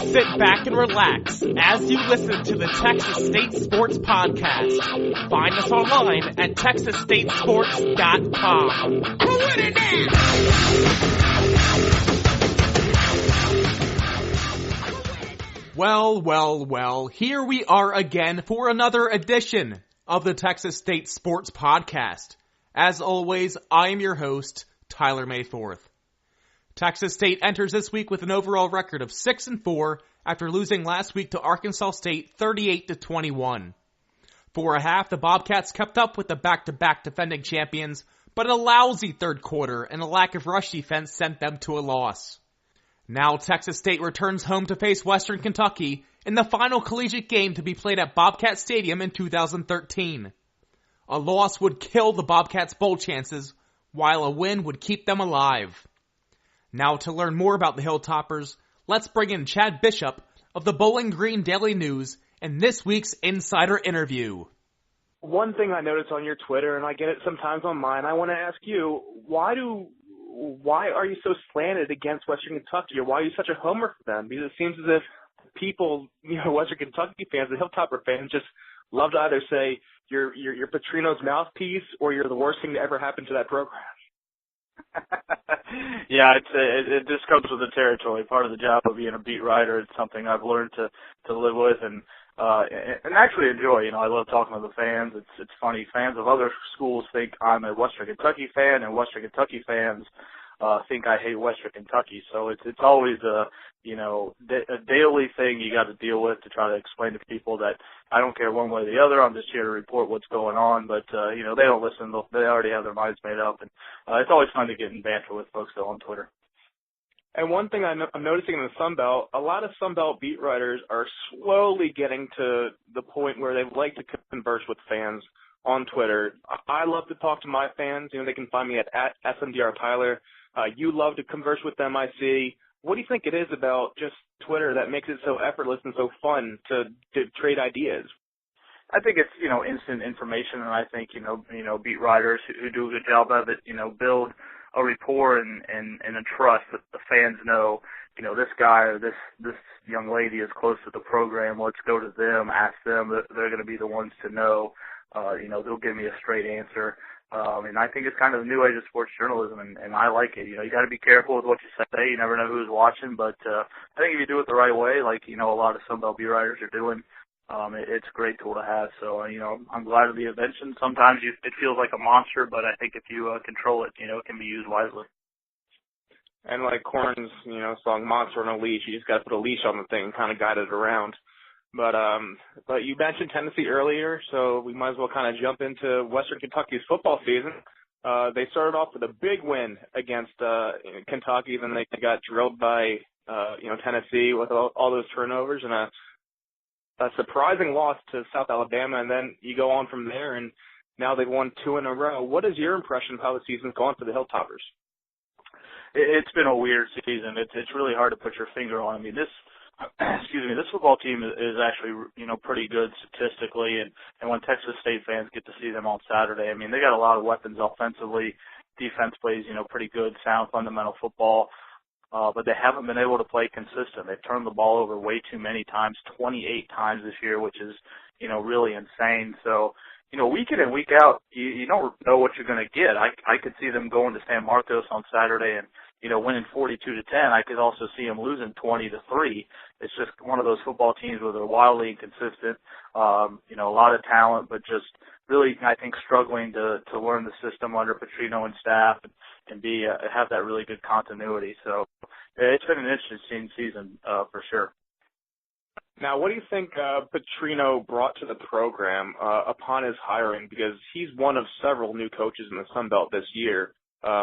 sit back and relax as you listen to the Texas State Sports Podcast. Find us online at TexasStateSports.com. Put it in! Well, here we are again for another edition of the Texas State Sports Podcast. As always, I am your host, Tyler Mayforth. Texas State enters this week with an overall record of 6-4 after losing last week to Arkansas State 38-21. For a half, the Bobcats kept up with the back-to-back defending champions, but a lousy third quarter and a lack of rush defense sent them to a loss. Now Texas State returns home to face Western Kentucky in the final collegiate game to be played at Bobcat Stadium in 2013. A loss would kill the Bobcats' bowl chances, while a win would keep them alive. Now to learn more about the Hilltoppers, let's bring in Chad Bishop of the Bowling Green Daily News in this week's Insider Interview. One thing I noticed on your Twitter, and I get it sometimes on mine, I want to ask you, why are you so slanted against Western Kentucky, or why are you such a homer for them? Because it seems as if people, Western Kentucky fans, the Hilltopper fans, just love to either say you're Petrino's mouthpiece or you're the worst thing to ever happen to that program. Yeah, it just comes with the territory. Part of the job of being a beat writer. It's something I've learned to live with and actually enjoy. I love talking to the fans. It's funny. Fans of other schools think I'm a Western Kentucky fan, and Western Kentucky fans think I hate Western Kentucky. So it's always a daily thing you got to deal with to try to explain to people that I don't care one way or the other. I'm just here to report what's going on. But they don't listen. They already have their minds made up, and it's always fun to get in banter with folks though on Twitter. And one thing I'm noticing in the Sun Belt, a lot of Sun Belt beat writers are slowly getting to the point where they like to converse with fans on Twitter. I love to talk to my fans. They can find me at SMDRTyler. You love to converse with them, I see. What do you think it is about just Twitter that makes it so effortless and so fun to trade ideas? I think it's, instant information, and I think, beat writers who do a good job of it, build a rapport and a trust that the fans know, this guy or this young lady is close to the program. Let's go to them, ask them. They're going to be the ones to know. They'll give me a straight answer. And I think it's kind of the new age of sports journalism, and I like it. You got to be careful with what you say. You never know who's watching, but I think if you do it the right way, like, a lot of Sun Belt beat writers are doing, it's a great tool to have. So, I'm glad of the invention. Sometimes it feels like a monster, but I think if you control it, it can be used wisely. And like Korn's, song Monster on a Leash, you just got to put a leash on the thing and kind of guide it around. But you mentioned Tennessee earlier, so we might as well kind of jump into Western Kentucky's football season. They started off with a big win against Kentucky, then they got drilled by Tennessee with all those turnovers, and a surprising loss to South Alabama, and then you go on from there, and now they've won 2 in a row. What is your impression of how the season's gone for the Hilltoppers? It's been a weird season. It's really hard to put your finger on. I mean, this football team is actually, pretty good statistically, and when Texas State fans get to see them on Saturday, I mean, they got a lot of weapons offensively. Defense plays, pretty good, sound, fundamental football, but they haven't been able to play consistent. They've turned the ball over way too many times, 28 times this year, which is, really insane. So, week in and week out, you don't know what you're going to get. I could see them going to San Marcos on Saturday and, winning 42-10. I could also see them losing 20-3. It's just one of those football teams where they're wildly inconsistent, a lot of talent, but just really, I think, struggling to learn the system under Petrino and staff and have that really good continuity. So it's been an interesting season for sure. Now, what do you think Petrino brought to the program upon his hiring? Because he's one of several new coaches in the Sun Belt this year,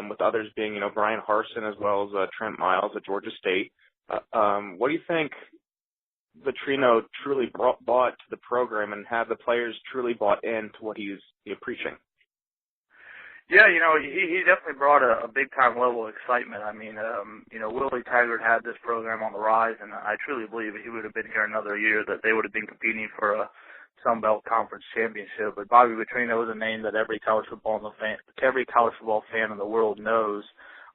with others being, Brian Harsin as well as Trent Miles at Georgia State. What do you think Petrino truly brought to the program, and have the players truly bought into what he's preaching? Yeah, he definitely brought a big-time level of excitement. I mean, Willie Taggart had this program on the rise, and I truly believe if he would have been here another year that they would have been competing for a Sun Belt Conference championship. But Bobby Petrino is a name that every college football fan in the world knows.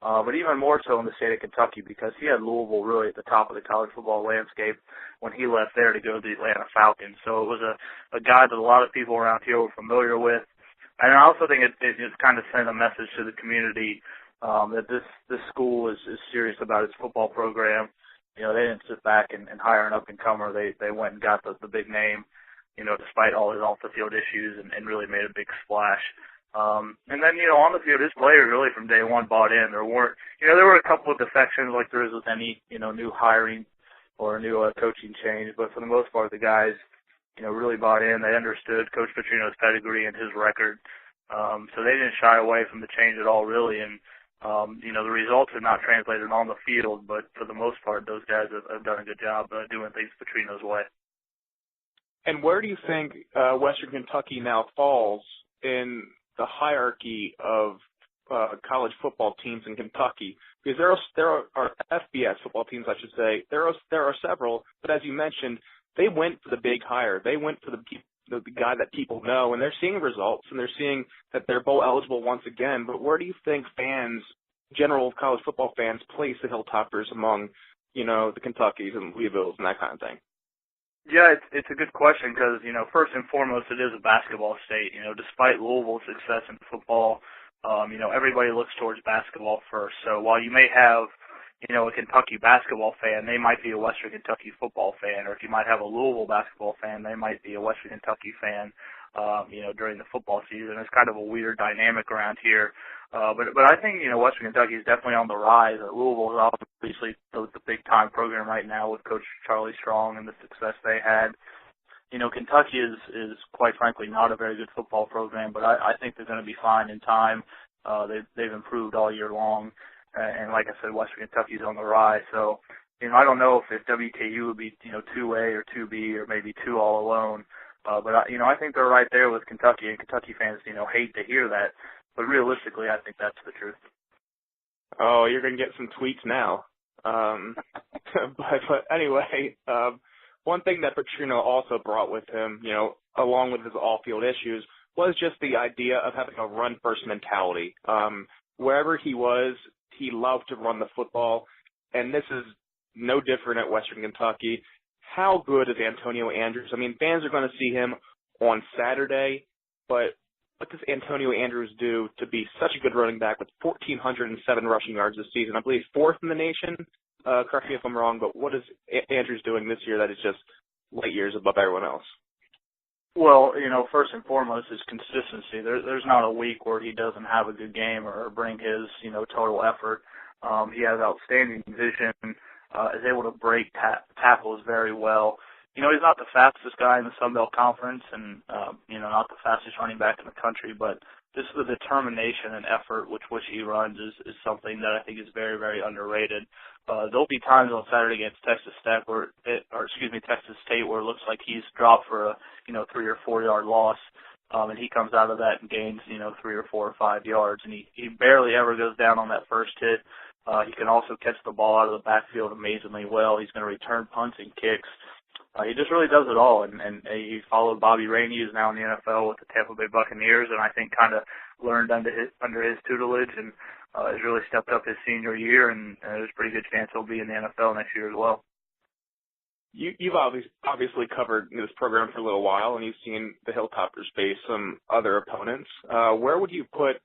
but even more so in the state of Kentucky because he had Louisville really at the top of the college football landscape when he left there to go to the Atlanta Falcons. So it was a guy that a lot of people around here were familiar with. And I also think it just kind of sent a message to the community that this school is serious about its football program. You know, they didn't sit back and hire an up-and-comer. They went and got the big name, you know, despite all his off-the-field issues and really made a big splash. And then, you know, on the field, his players really from day one bought in. There were a couple of defections like there is with any, you know, new hiring or a new coaching change. But for the most part, the guys, you know, really bought in. They understood Coach Petrino's pedigree and his record. So they didn't shy away from the change at all, really. And, you know, the results are not translated on the field, but for the most part, those guys have done a good job doing things Petrino's way. And where do you think Western Kentucky now falls in the hierarchy of college football teams in Kentucky? Because there are FBS football teams, I should say. There are several, but as you mentioned, they went for the big hire. They went for the guy that people know, and they're seeing results, and they're seeing that they're bowl eligible once again. But where do you think fans, general college football fans, place the Hilltoppers among, you know, the Kentuckys and Louisvilles and that kind of thing? Yeah, it's a good question because, you know, first and foremost, it is a basketball state. You know, despite Louisville's success in football, you know, everybody looks towards basketball first. So while you may have, you know, a Kentucky basketball fan, they might be a Western Kentucky football fan. Or if you might have a Louisville basketball fan, they might be a Western Kentucky fan, you know, during the football season. It's kind of a weird dynamic around here. But I think, you know, Western Kentucky is definitely on the rise. Louisville is obviously the big-time program right now with Coach Charlie Strong and the success they had. You know, Kentucky is quite frankly not a very good football program, but I think they're going to be fine in time. They've improved all year long. And like I said, Western Kentucky's on the rise. So, you know, I don't know if WKU would be, you know, 2A or 2B or maybe 2 all alone. But, you know, I think they're right there with Kentucky, and Kentucky fans, you know, hate to hear that. But realistically, I think that's the truth. Oh, you're going to get some tweets now. But anyway, one thing that Petrino also brought with him, you know, along with his off-field issues, was just the idea of having a run-first mentality. Wherever he was, he loved to run the football, and this is no different at Western Kentucky. How good is Antonio Andrews? I mean, fans are going to see him on Saturday, but what does Antonio Andrews do to be such a good running back with 1,407 rushing yards this season? I believe fourth in the nation. Correct me if I'm wrong, but what is Andrews doing this year that is just light years above everyone else? Well, you know, first and foremost is consistency. There's not a week where he doesn't have a good game or bring his, you know, total effort. He has outstanding vision, is able to break tackles very well. You know, he's not the fastest guy in the Sun Belt Conference and, you know, not the fastest running back in the country, but just the determination and effort with which he runs is something that I think is very, very underrated. There'll be times on Saturday against Texas State where it looks like he's dropped for a, you know, 3 or 4 yard loss, and he comes out of that and gains, you know, 3 or 4 or 5 yards, and he barely ever goes down on that first hit. He can also catch the ball out of the backfield amazingly well. He's going to return punts and kicks. He just really does it all, and he followed Bobby Rainey, who's now in the NFL with the Tampa Bay Buccaneers, and I think kind of learned under his tutelage and has really stepped up his senior year, and there's a pretty good chance he'll be in the NFL next year as well. You've obviously covered this program for a little while, and you've seen the Hilltoppers face some other opponents. Where would you put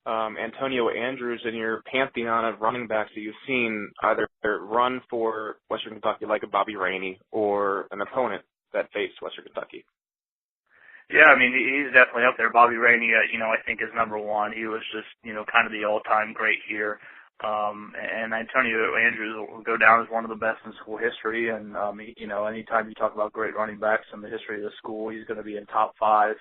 Antonio Andrews in your pantheon of running backs that you've seen either run for Western Kentucky like a Bobby Rainey or an opponent that faced Western Kentucky? Yeah, I mean, he's definitely up there. Bobby Rainey, you know, I think is number one. He was just, you know, kind of the all-time great here. And Antonio Andrews will go down as one of the best in school history. And, you know, anytime you talk about great running backs in the history of the school, he's going to be in top 5.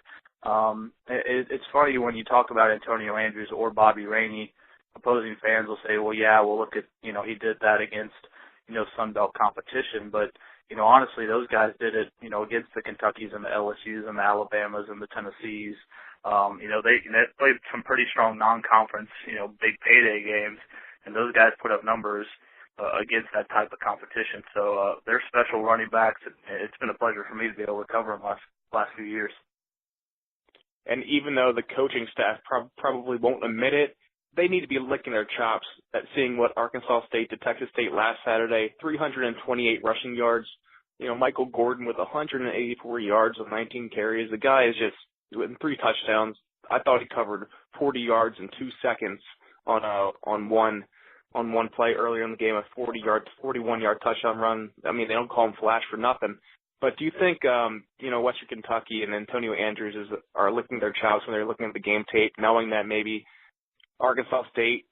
It's funny when you talk about Antonio Andrews or Bobby Rainey, opposing fans will say, well, yeah, well, look at, you know, he did that against, you know, Sun Belt competition. But, you know, honestly, those guys did it, you know, against the Kentuckys and the LSUs and the Alabamas and the Tennessees. You know, they played some pretty strong non-conference, you know, big payday games, and those guys put up numbers against that type of competition. So they're special running backs. It's been a pleasure for me to be able to cover them last few years. And even though the coaching staff probably won't admit it, they need to be licking their chops at seeing what Arkansas State did Texas State last Saturday, 328 rushing yards. Michael Gordon with 184 yards on 19 carries. The guy is just with 3 touchdowns. I thought he covered 40 yards in 2 seconds on one play earlier in the game, a 41-yard touchdown run. I mean, they don't call him Flash for nothing. But do you think, Western Kentucky and Antonio Andrews are licking their chops when they're looking at the game tape, knowing that maybe Arkansas State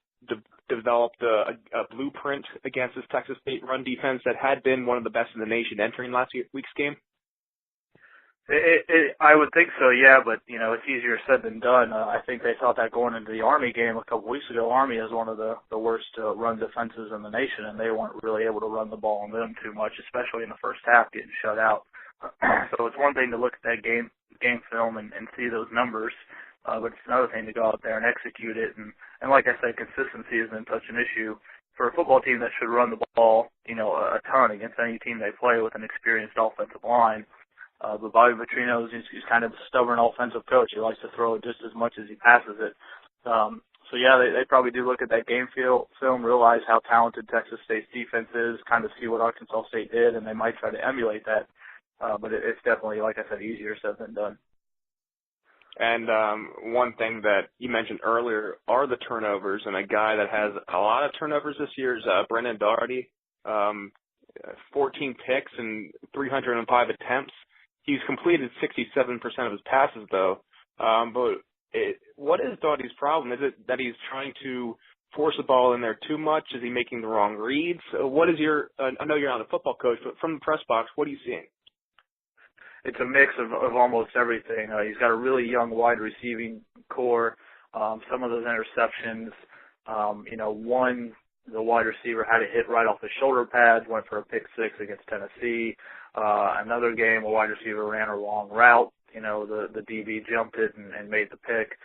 developed a blueprint against this Texas State run defense that had been one of the best in the nation entering last week's game? I would think so, yeah, but, it's easier said than done. I think they thought that going into the Army game a couple weeks ago. Army is one of the worst run defenses in the nation, and they weren't really able to run the ball on them too much, especially in the first half, getting shut out. So it's one thing to look at that game film and see those numbers, but it's another thing to go out there and execute it. And like I said, consistency has been such an issue for a football team that should run the ball, a ton against any team they play with an experienced offensive line. But Bobby Petrino he's kind of a stubborn offensive coach. He likes to throw it just as much as he passes it. So yeah, they probably do look at that game film, realize how talented Texas State's defense is, kind of see what Arkansas State did, and they might try to emulate that. But it's definitely, like I said, easier said than done. And one thing that you mentioned earlier are the turnovers, and a guy that has a lot of turnovers this year is Brennan Doherty. 14 picks and 305 attempts. He's completed 67% of his passes, though. What is Doherty's problem? Is it that he's trying to force the ball in there too much? Is he making the wrong reads? What is I know you're not a football coach, but from the press box, what are you seeing? It's a mix of almost everything. He's got a really young wide receiving core. Some of those interceptions, the wide receiver had a hit right off the shoulder pads, went for a pick 6 against Tennessee. Another game, a wide receiver ran a long route. The DB jumped it and made the pick.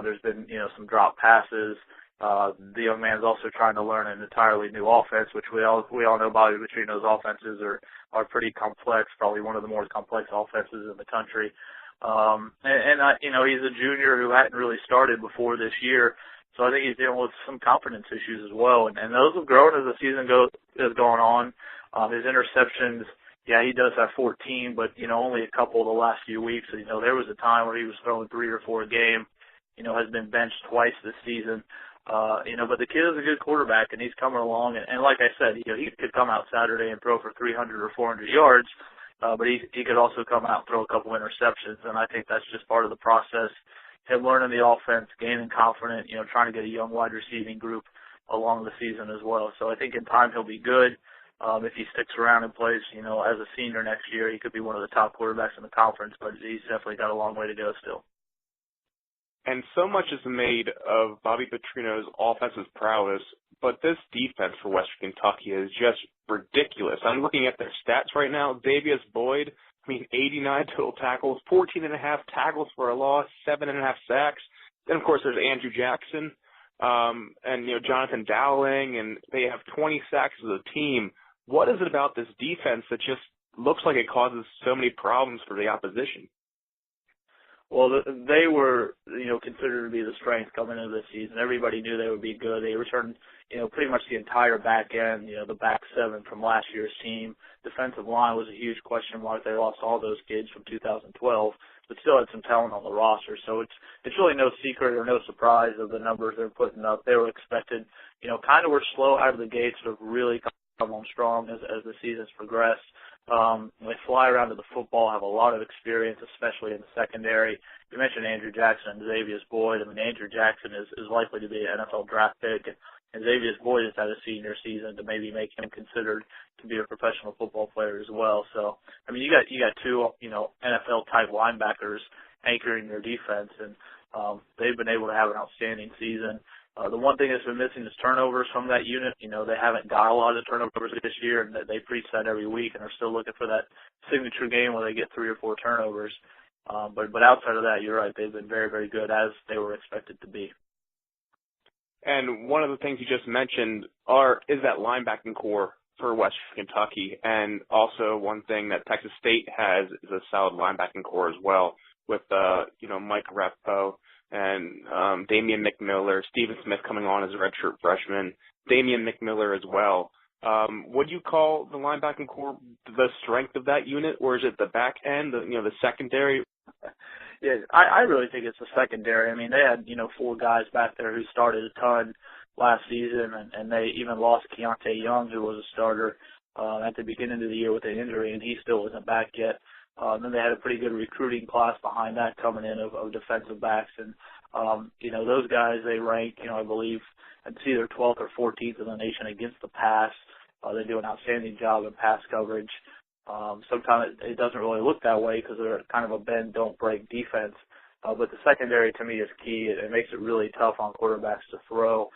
There's been, some drop passes. The young man's also trying to learn an entirely new offense, which we all know Bobby Petrino's offenses are pretty complex, probably one of the more complex offenses in the country. He's a junior who hadn't really started before this year. So I think he's dealing with some confidence issues as well. And those have grown as the season has gone on. His interceptions, yeah, he does have 14, but, only a couple of the last few weeks. So, there was a time where he was throwing 3 or 4 a game, has been benched twice this season. But the kid is a good quarterback, and he's coming along. And like I said, he could come out Saturday and throw for 300 or 400 yards, but he could also come out and throw a couple interceptions. And I think that's just part of the process. Him learning the offense, gaining confidence, trying to get a young wide receiving group along the season as well. So I think in time he'll be good. If he sticks around and plays, as a senior next year, he could be one of the top quarterbacks in the conference, but he's definitely got a long way to go still. And so much is made of Bobby Petrino's offensive prowess, but this defense for Western Kentucky is just ridiculous. I'm looking at their stats right now. Davius Boyd, 89 total tackles, 14.5 tackles for a loss, 7.5 sacks. Then, of course, there's Andrew Jackson and Jonathan Dowling, and they have 20 sacks as a team. What is it about this defense that just looks like it causes so many problems for the opposition? Well, they were, considered to be the strength coming into this season. Everybody knew they would be good. They returned, pretty much the entire back end, the back 7 from last year's team. Defensive line was a huge question mark. They lost all those kids from 2012, but still had some talent on the roster. So it's really no secret or no surprise of the numbers they're putting up. They were expected, kind of were slow out of the gates, but really come on strong as the season's progressed. They fly around to the football, have a lot of experience, especially in the secondary. You mentioned Andrew Jackson and Xavier Boyd. Andrew Jackson is likely to be an NFL draft pick, and Xavier Boyd has had a senior season to maybe make him considered to be a professional football player as well. So, you got 2, NFL-type linebackers anchoring their defense, and they've been able to have an outstanding season. The one thing that's been missing is turnovers from that unit. They haven't got a lot of turnovers this year, and they preach that every week, and are still looking for that signature game where they get 3 or 4 turnovers. But outside of that, you're right. They've been very, very good, as they were expected to be. And one of the things you just mentioned is that linebacking core for Western Kentucky, and also one thing that Texas State has is a solid linebacking core as well with Mike Rappo, and Damian McMillan, Stephen Smith coming on as a redshirt freshman, Damian McMillan as well. Would you call the linebacking core the strength of that unit, or is it the back end, the secondary? Yeah, I really think it's the secondary. I mean, they had, 4 guys back there who started a ton last season, and they even lost Keontae Young, who was a starter at the beginning of the year with an injury, and he still isn't back yet. Then they had a pretty good recruiting class behind that coming in of defensive backs. And, those guys, they rank, I believe, it's either 12th or 14th in the nation against the pass. They do an outstanding job in pass coverage. Sometimes it doesn't really look that way because they're kind of a bend, don't break defense. But the secondary, to me, is key. It makes it really tough on quarterbacks to throw.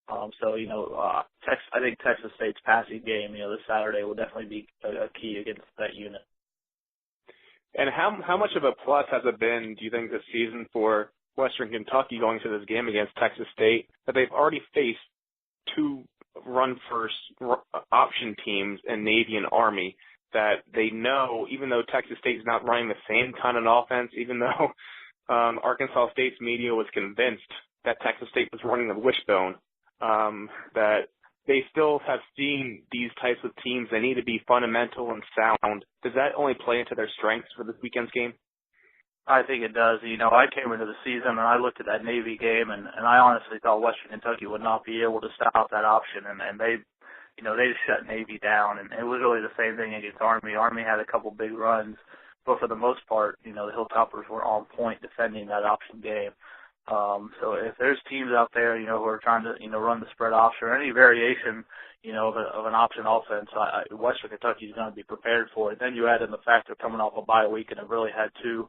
I think Texas State's passing game, this Saturday will definitely be a key against that unit. And how much of a plus has it been, do you think, this season for Western Kentucky going to this game against Texas State, that they've already faced 2 run-first option teams in Navy and Army, that they know, even though Texas State is not running the same kind of offense, even though Arkansas State's media was convinced that Texas State was running the wishbone, that they still have seen these types of teams. They need to be fundamental and sound. Does that only play into their strengths for this weekend's game? I think it does. I came into the season and I looked at that Navy game, and I honestly thought Western Kentucky would not be able to stop that option, and they just shut Navy down, and it was really the same thing against Army. Army had a couple big runs, but for the most part, the Hilltoppers were on point defending that option game. So if there's teams out there, who are trying to, run the spread option or any variation, of an option offense, Western Kentucky is going to be prepared for it. Then you add in the fact they're coming off a bye week and have really had two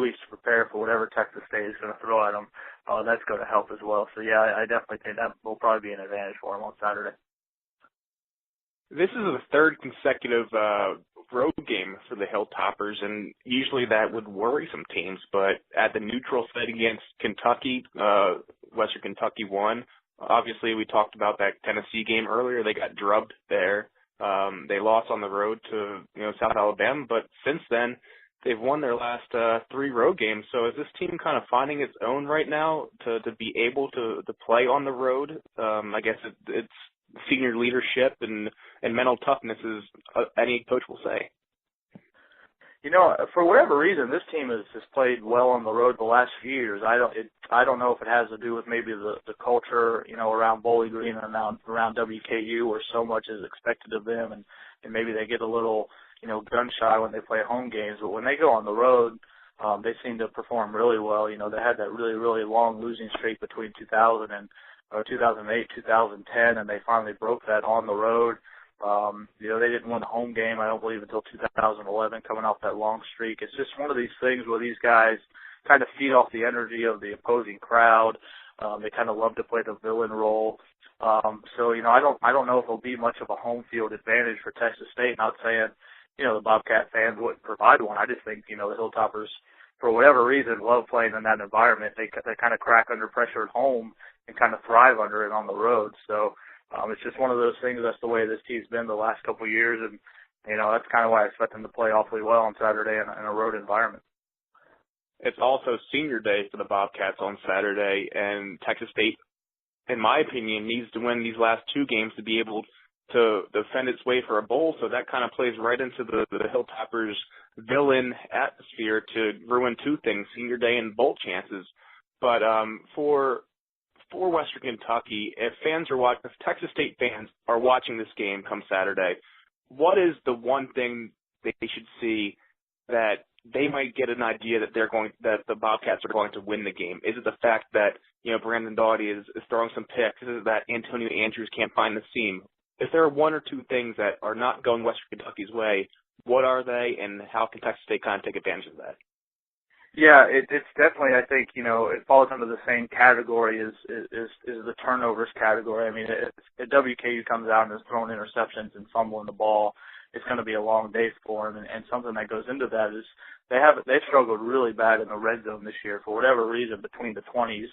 weeks to prepare for whatever Texas State is going to throw at them. That's going to help as well. So, yeah, I definitely think that will probably be an advantage for them on Saturday. This is the 3rd consecutive road game for the Hilltoppers, and usually that would worry some teams. But at the neutral site against Kentucky, Western Kentucky won. Obviously, we talked about that Tennessee game earlier. They got drubbed there. They lost on the road to South Alabama, but since then they've won their last 3 road games. So is this team kind of finding its own right now to be able to play on the road? I guess it's senior leadership and mental toughness, as any coach will say. For whatever reason, this team has played well on the road the last few years. I don't know if it has to do with maybe the culture, around Bowling Green and around WKU, where so much is expected of them, and maybe they get a little, gun shy when they play home games. But when they go on the road, they seem to perform really well. They had that really, really long losing streak between 2008, 2010, and they finally broke that on the road. They didn't win a home game, I don't believe, until 2011, coming off that long streak. It's just one of these things where these guys kind of feed off the energy of the opposing crowd. They kind of love to play the villain role. So, I don't know if it'll be much of a home field advantage for Texas State. Not saying, the Bobcat fans wouldn't provide one. I just think, the Hilltoppers, for whatever reason, love playing in that environment. They kind of crack under pressure at home and kind of thrive under it on the road. So, it's just one of those things. That's the way this team's been the last couple of years, and that's kind of why I expect them to play awfully well on Saturday in a road environment. It's also senior day for the Bobcats on Saturday, and Texas State, in my opinion, needs to win these last 2 games to be able to defend its way for a bowl. So that kind of plays right into the Hilltoppers' villain atmosphere to ruin 2 things: senior day and bowl chances. But for Western Kentucky, if Texas State fans are watching this game come Saturday, what is the one thing they should see that they might get an idea that the Bobcats are going to win the game? Is it the fact that Brandon Doughty is throwing some picks? Is it that Antonio Andrews can't find the seam? If there are 1 or 2 things that are not going Western Kentucky's way, what are they, and how can Texas State kind of take advantage of that? Yeah, it's definitely, I think, it falls under the same category as the turnovers category. I mean, if WKU comes out and is throwing interceptions and fumbling the ball, it's going to be a long day for them. And something that goes into that is they've struggled really bad in the red zone this year for whatever reason between the 20s.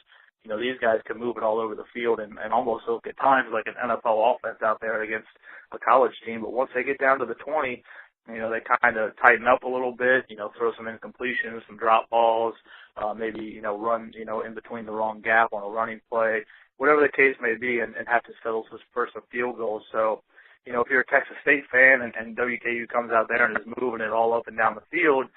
These guys can move it all over the field and almost look at times like an NFL offense out there against a college team. But once they get down to the 20, they kind of tighten up a little bit, throw some incompletions, some drop balls, maybe, run, in between the wrong gap on a running play, whatever the case may be, and have to settle for some field goals. So, if you're a Texas State fan and WKU comes out there and is moving it all up and down the field,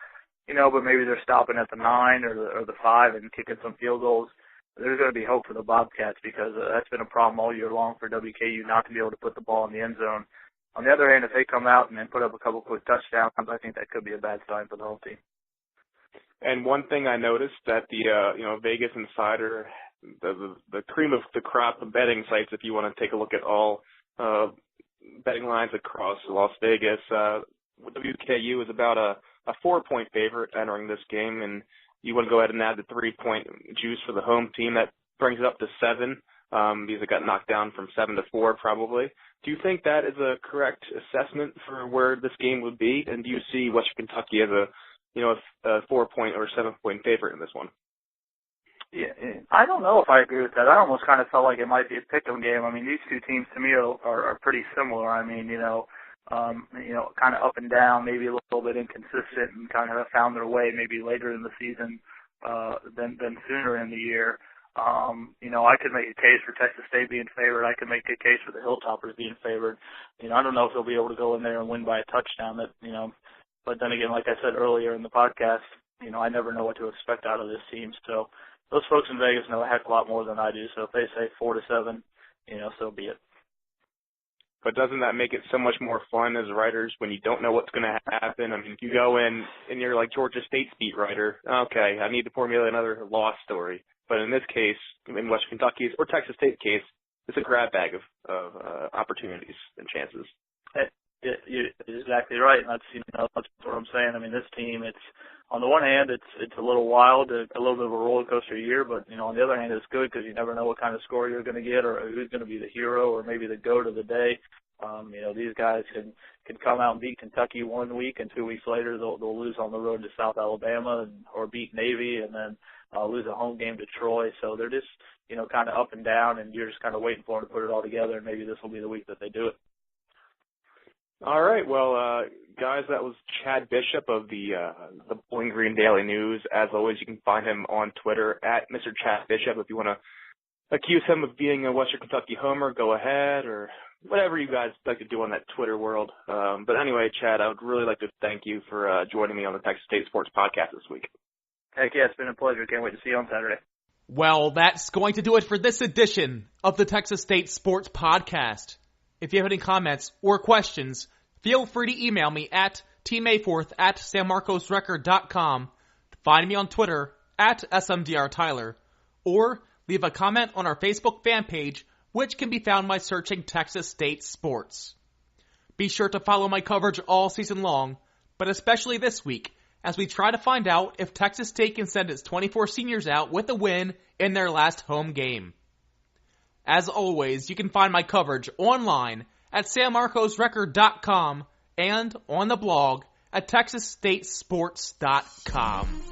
but maybe they're stopping at the 9 or the 5 and kicking some field goals, there's going to be hope for the Bobcats, because that's been a problem all year long for WKU not to be able to put the ball in the end zone. On the other hand, if they come out and then put up a couple quick touchdowns, I think that could be a bad sign for the whole team. And one thing I noticed at the Vegas Insider, the cream of the crop of betting sites, if you want to take a look at all betting lines across Las Vegas, WKU is about a 4-point favorite entering this game, and you want to go ahead and add the 3-point juice for the home team. That brings it up to 7. Because it got knocked down from 7 to 4 probably. Do you think that is a correct assessment for where this game would be? And do you see Western Kentucky as a 4-point or 7-point favorite in this one? Yeah, I don't know if I agree with that. I almost kind of felt like it might be a pick'em game. I mean, these two teams to me are pretty similar. I mean, kind of up and down, maybe a little bit inconsistent, and kind of have found their way maybe later in the season than sooner in the year. I could make a case for Texas State being favored. I could make a case for the Hilltoppers being favored. I don't know if they'll be able to go in there and win by a touchdown. But then again, like I said earlier in the podcast, I never know what to expect out of this team. So those folks in Vegas know a heck of a lot more than I do. So if they say 4-7, so be it. But doesn't that make it so much more fun as writers when you don't know what's going to happen? I mean, if you go in and you're like Georgia State's beat writer, okay, I need to formulate another loss story. But in this case, in West Kentucky's or Texas State case, it's a grab bag of opportunities and chances. You're exactly right, and that's what I'm saying. I mean, this team, it's on the one hand, it's a little wild, a little bit of a roller coaster year, but on the other hand, it's good because you never know what kind of score you're going to get or who's going to be the hero or maybe the goat of the day. These guys can come out and beat Kentucky 1 week, and 2 weeks later they'll lose on the road to South Alabama or beat Navy, and then lose a home game to Troy. So they're just kind of up and down, and you're just kind of waiting for them to put it all together, and maybe this will be the week that they do it. All right, well, guys, that was Chad Bishop of the Bowling Green Daily News. As always, you can find him on Twitter at Mr. Chad Bishop. If you want to accuse him of being a Western Kentucky homer, go ahead, or whatever you guys like to do on that Twitter world. But anyway, Chad, I would really like to thank you for joining me on the Texas State Sports Podcast this week. Heck yeah, it's been a pleasure. Can't wait to see you on Saturday. Well, that's going to do it for this edition of the Texas State Sports Podcast. If you have any comments or questions, feel free to email me at tmayforth@sanmarcosrecord.com, find me on Twitter at SMDRTyler, or leave a comment on our Facebook fan page, which can be found by searching Texas State Sports. Be sure to follow my coverage all season long, but especially this week, as we try to find out if Texas State can send its 24 seniors out with a win in their last home game. As always, you can find my coverage online at sanmarcosrecord.com and on the blog at texasstatesports.com.